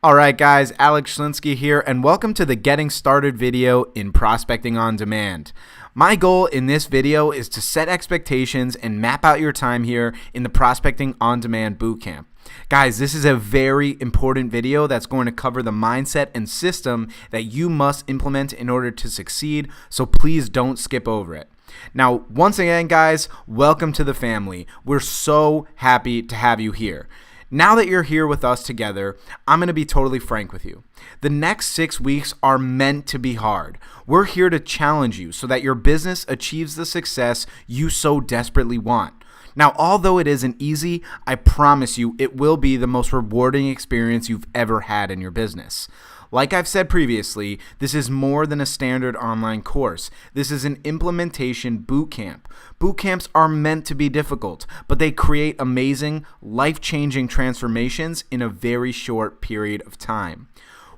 Alright guys, Alex Schlinsky here, and welcome to the Getting Started video in Prospecting on Demand. My goal in this video is to set expectations and map out your time here in the Prospecting on Demand Bootcamp. Guys, this is a very important video that's going to cover the mindset and system that you must implement in order to succeed, so please don't skip over it. Now, once again guys, welcome to the family. We're so happy to have you here. Now that you're here with us together, I'm going to be totally frank with you. The next 6 weeks are meant to be hard. We're here to challenge you so that your business achieves the success you so desperately want. Now, although it isn't easy, I promise you it will be the most rewarding experience you've ever had in your business. Like I've said previously, this is more than a standard online course. This is an implementation boot camp. Boot camps are meant to be difficult, but they create amazing, life-changing transformations in a very short period of time.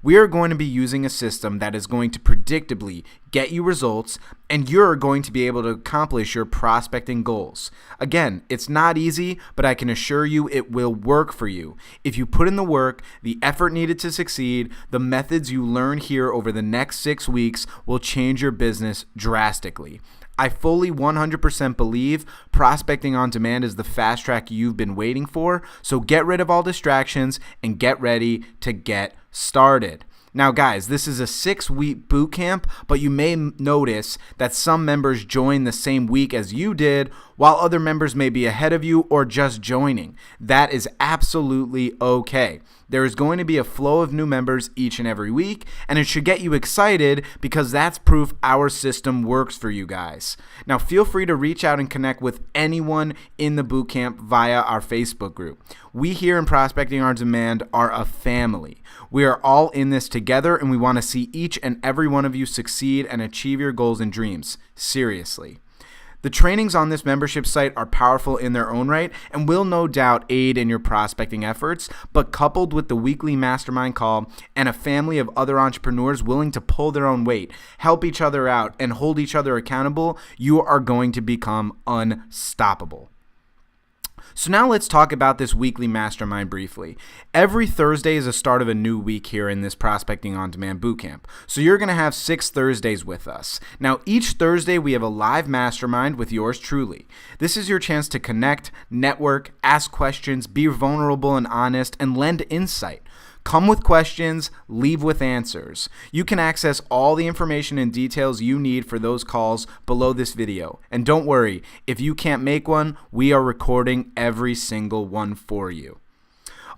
We are going to be using a system that is going to predictably get you results, and you're going to be able to accomplish your prospecting goals. Again, it's not easy, but I can assure you it will work for you. If you put in the work, the effort needed to succeed, the methods you learn here over the next 6 weeks will change your business drastically. I fully 100% believe Prospecting on Demand is the fast track you've been waiting for, so get rid of all distractions and get ready to get started. Now guys, this is a 6-week boot camp, but you may notice that some members join the same week as you did, while other members may be ahead of you or just joining. That is absolutely okay. There is going to be a flow of new members each and every week, and it should get you excited because that's proof our system works for you guys. Now feel free to reach out and connect with anyone in the bootcamp via our Facebook group. We here in Prospecting on Demand are a family. We are all in this together, and we want to see each and every one of you succeed and achieve your goals and dreams. Seriously. The trainings on this membership site are powerful in their own right and will no doubt aid in your prospecting efforts, but coupled with the weekly mastermind call and a family of other entrepreneurs willing to pull their own weight, help each other out, and hold each other accountable, you are going to become unstoppable. So now let's talk about this weekly mastermind briefly. Every Thursday is the start of a new week here in this Prospecting on Demand Bootcamp. So you're going to have 6 Thursdays with us. Now each Thursday we have a live mastermind with yours truly. This is your chance to connect, network, ask questions, be vulnerable and honest, and lend insight. Come with questions, leave with answers. You can access all the information and details you need for those calls below this video. And don't worry, if you can't make one, we are recording every single one for you.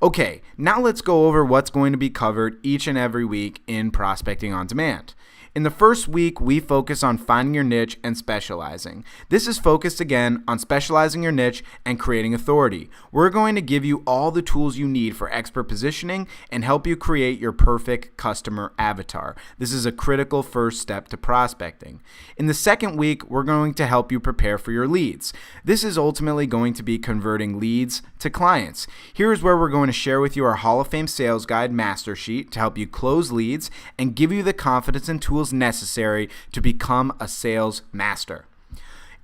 Okay, now let's go over what's going to be covered each and every week in Prospecting on Demand. In the first week, we focus on finding your niche and specializing. This is focused again on specializing your niche and creating authority. We're going to give you all the tools you need for expert positioning and help you create your perfect customer avatar. This is a critical first step to prospecting. In the second week, we're going to help you prepare for your leads. This is ultimately going to be converting leads to clients. Here's where we're going to share with you our Hall of Fame Sales Guide Master Sheet to help you close leads and give you the confidence and tools necessary to become a sales master.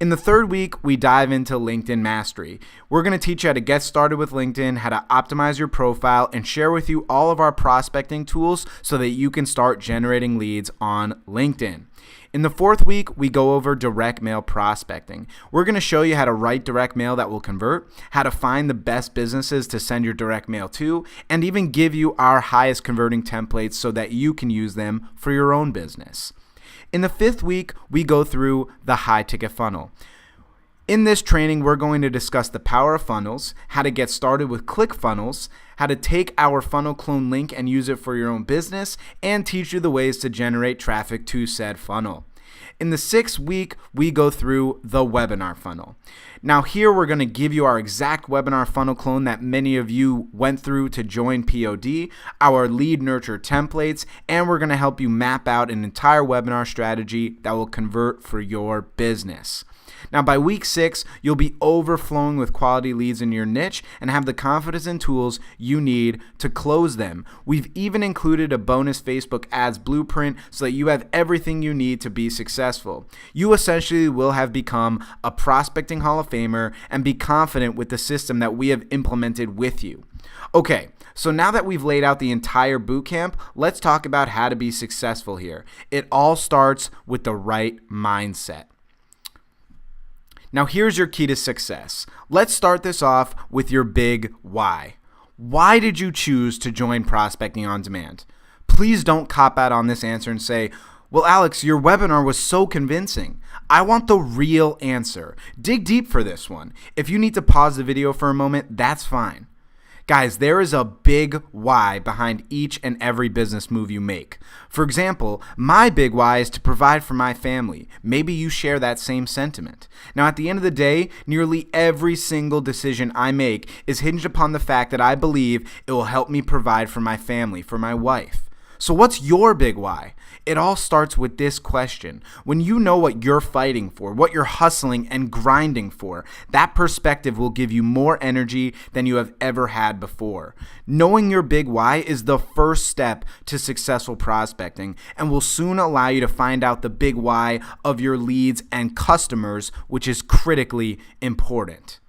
In the third week, we dive into LinkedIn Mastery. We're going to teach you how to get started with LinkedIn, how to optimize your profile, and share with you all of our prospecting tools so that you can start generating leads on LinkedIn. In the fourth week, we go over direct mail prospecting. We're going to show you how to write direct mail that will convert, how to find the best businesses to send your direct mail to, and even give you our highest converting templates so that you can use them for your own business. In the fifth week, we go through the high ticket funnel. In this training, we're going to discuss the power of funnels, how to get started with ClickFunnels, how to take our funnel clone link and use it for your own business, and teach you the ways to generate traffic to said funnel. In the 6th week, we go through the webinar funnel. Now here we're going to give you our exact webinar funnel clone that many of you went through to join POD, our lead nurture templates, and we're going to help you map out an entire webinar strategy that will convert for your business. Now, by week 6, you'll be overflowing with quality leads in your niche and have the confidence and tools you need to close them. We've even included a bonus Facebook ads blueprint so that you have everything you need to be successful. You essentially will have become a prospecting Hall of Famer and be confident with the system that we have implemented with you. Okay, So now that we've laid out the entire bootcamp, let's talk about how to be successful here. It all starts with the right mindset. Now here's your key to success. Let's start this off with your big why. Why did you choose to join Prospecting on Demand? Please don't cop out on this answer and say, well, Alex, your webinar was so convincing. I want the real answer. Dig deep for this one. If you need to pause the video for a moment, that's fine. Guys, there is a big why behind each and every business move you make. For example, my big why is to provide for my family. Maybe you share that same sentiment. Now, at the end of the day, nearly every single decision I make is hinged upon the fact that I believe it will help me provide for my family, for my wife. So what's your big why? It all starts with this question. When you know what you're fighting for, what you're hustling and grinding for, that perspective will give you more energy than you have ever had before. Knowing your big why is the first step to successful prospecting and will soon allow you to find out the big why of your leads and customers, which is critically important.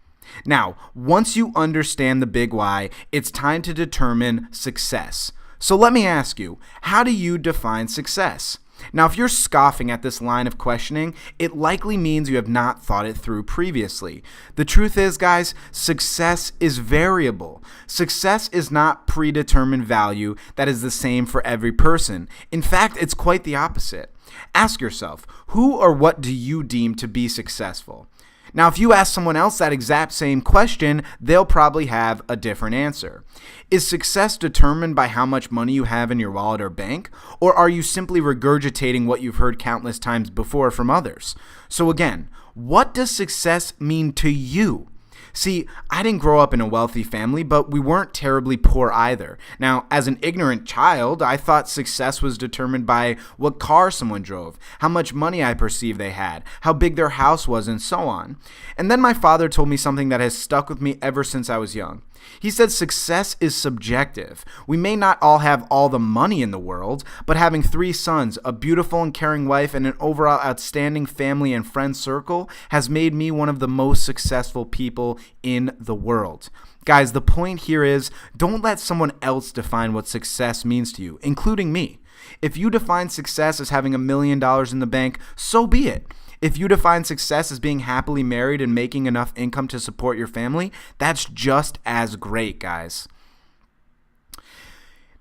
Now, once you understand the big why, it's time to determine success. So let me ask you, how do you define success? Now, if you're scoffing at this line of questioning, it likely means you have not thought it through previously. The truth is, guys, success is variable. Success is not predetermined value that is the same for every person. In fact, it's quite the opposite. Ask yourself, who or what do you deem to be successful? Now, if you ask someone else that exact same question, they'll probably have a different answer. Is success determined by how much money you have in your wallet or bank? Or are you simply regurgitating what you've heard countless times before from others? So again, what does success mean to you? See, I didn't grow up in a wealthy family, but we weren't terribly poor either. Now, as an ignorant child, I thought success was determined by what car someone drove, how much money I perceived they had, how big their house was, and so on. And then my father told me something that has stuck with me ever since I was young. He said success is subjective. We may not all have all the money in the world, but having 3 sons, a beautiful and caring wife, and an overall outstanding family and friend circle has made me one of the most successful people in the world. Guys, the point here is don't let someone else define what success means to you, including me. If you define success as having $1 million in the bank, so be it. If you define success as being happily married and making enough income to support your family, that's just as great, guys.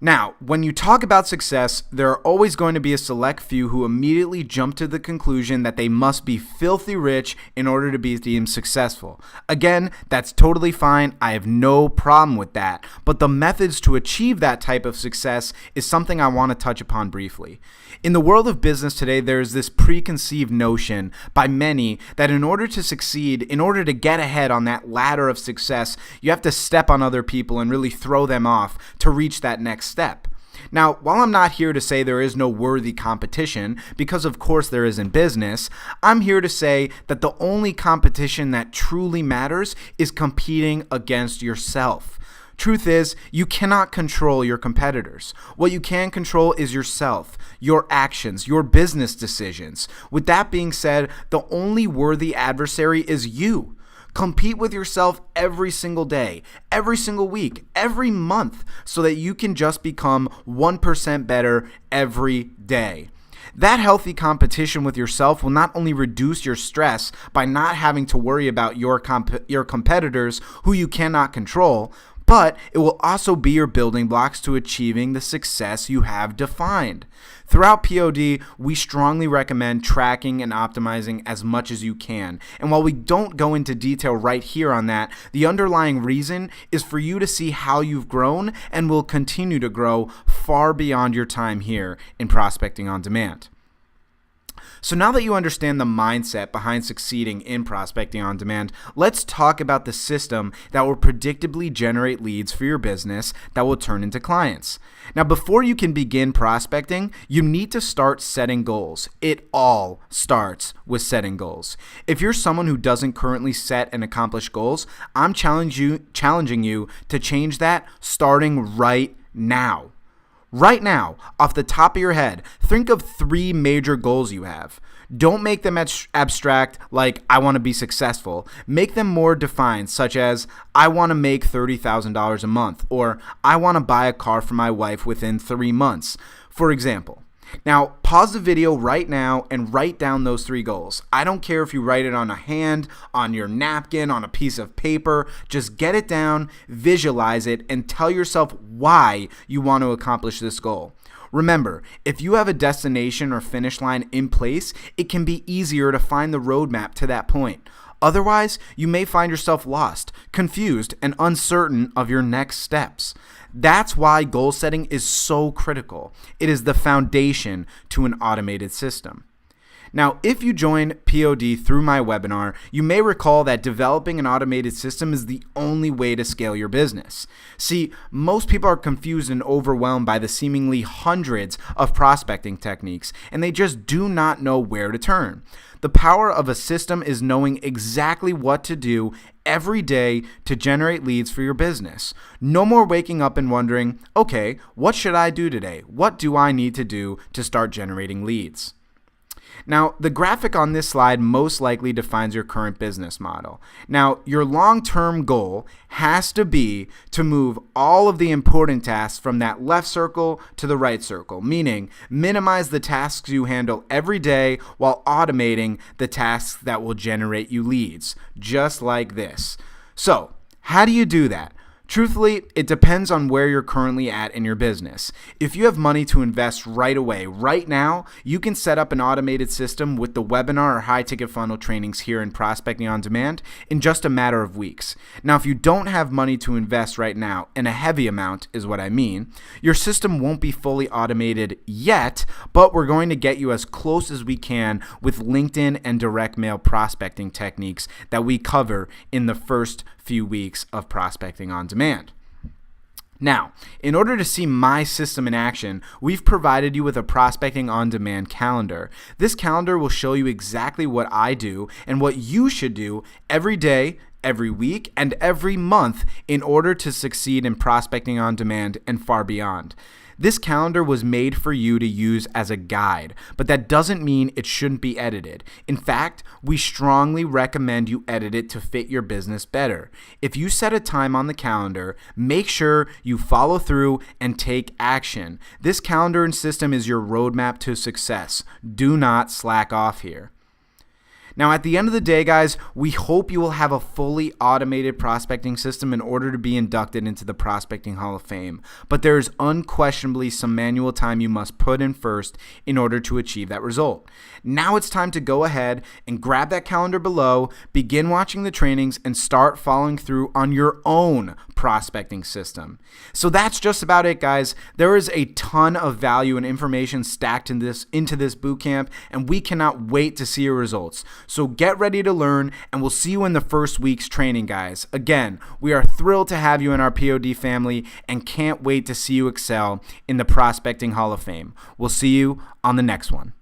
Now, when you talk about success, there are always going to be a select few who immediately jump to the conclusion that they must be filthy rich in order to be deemed successful. Again, that's totally fine. I have no problem with that. But the methods to achieve that type of success is something I want to touch upon briefly. In the world of business today, there is this preconceived notion by many that in order to succeed, in order to get ahead on that ladder of success, you have to step on other people and really throw them off to reach that next step. Now, while I'm not here to say there is no worthy competition, because of course there is in business, I'm here to say that the only competition that truly matters is competing against yourself. Truth is, you cannot control your competitors. What you can control is yourself, your actions, your business decisions. With that being said, the only worthy adversary is you. Compete with yourself every single day, every single week, every month, so that you can just become 1% better every day. That healthy competition with yourself will not only reduce your stress by not having to worry about your competitors who you cannot control, but it will also be your building blocks to achieving the success you have defined. Throughout POD, we strongly recommend tracking and optimizing as much as you can. And while we don't go into detail right here on that, the underlying reason is for you to see how you've grown and will continue to grow far beyond your time here in Prospecting on Demand. So now that you understand the mindset behind succeeding in Prospecting on Demand, let's talk about the system that will predictably generate leads for your business that will turn into clients. Now, before you can begin prospecting, you need to start setting goals. It all starts with setting goals. If you're someone who doesn't currently set and accomplish goals, I'm challenging you to change that starting right now. Right now, off the top of your head, think of 3 major goals you have. Don't make them abstract like, I want to be successful. Make them more defined, such as, I want to make $30,000 a month, or I want to buy a car for my wife within 3 months, for example. Now, pause the video right now and write down those 3 goals. I don't care if you write it on a hand, on your napkin, on a piece of paper. Just get it down, visualize it, and tell yourself why you want to accomplish this goal. Remember, if you have a destination or finish line in place, it can be easier to find the roadmap to that point. Otherwise, you may find yourself lost, confused, and uncertain of your next steps. That's why goal setting is so critical. It is the foundation to an automated system. Now, if you join POD through my webinar, you may recall that developing an automated system is the only way to scale your business. See, most people are confused and overwhelmed by the seemingly hundreds of prospecting techniques, and they just do not know where to turn. The power of a system is knowing exactly what to do every day to generate leads for your business. No more waking up and wondering, okay, what should I do today? What do I need to do to start generating leads? Now, the graphic on this slide most likely defines your current business model. Now, your long-term goal has to be to move all of the important tasks from that left circle to the right circle, meaning minimize the tasks you handle every day while automating the tasks that will generate you leads, just like this. So, how do you do that? Truthfully, it depends on where you're currently at in your business. If you have money to invest right away, right now, you can set up an automated system with the webinar or high-ticket funnel trainings here in Prospecting on Demand in just a matter of weeks. Now, if you don't have money to invest right now, and a heavy amount is what I mean, your system won't be fully automated yet, but we're going to get you as close as we can with LinkedIn and direct mail prospecting techniques that we cover in the first few weeks of Prospecting on Demand. Now, in order to see my system in action, we've provided you with a Prospecting on Demand calendar. This calendar will show you exactly what I do and what you should do every day, every week, and every month in order to succeed in Prospecting on Demand and far beyond. This calendar was made for you to use as a guide, but that doesn't mean it shouldn't be edited. In fact, we strongly recommend you edit it to fit your business better. If you set a time on the calendar, make sure you follow through and take action. This calendar and system is your roadmap to success. Do not slack off here. Now, at the end of the day, guys, we hope you will have a fully automated prospecting system in order to be inducted into the Prospecting Hall of Fame. But there is unquestionably some manual time you must put in first in order to achieve that result. Now it's time to go ahead and grab that calendar below, begin watching the trainings, and start following through on your own prospecting system. So that's just about it, guys. There is a ton of value and information stacked into this bootcamp, and we cannot wait to see your results. So get ready to learn, and we'll see you in the first week's training, guys. Again, we are thrilled to have you in our POD family and can't wait to see you excel in the Prospecting Hall of Fame. We'll see you on the next one.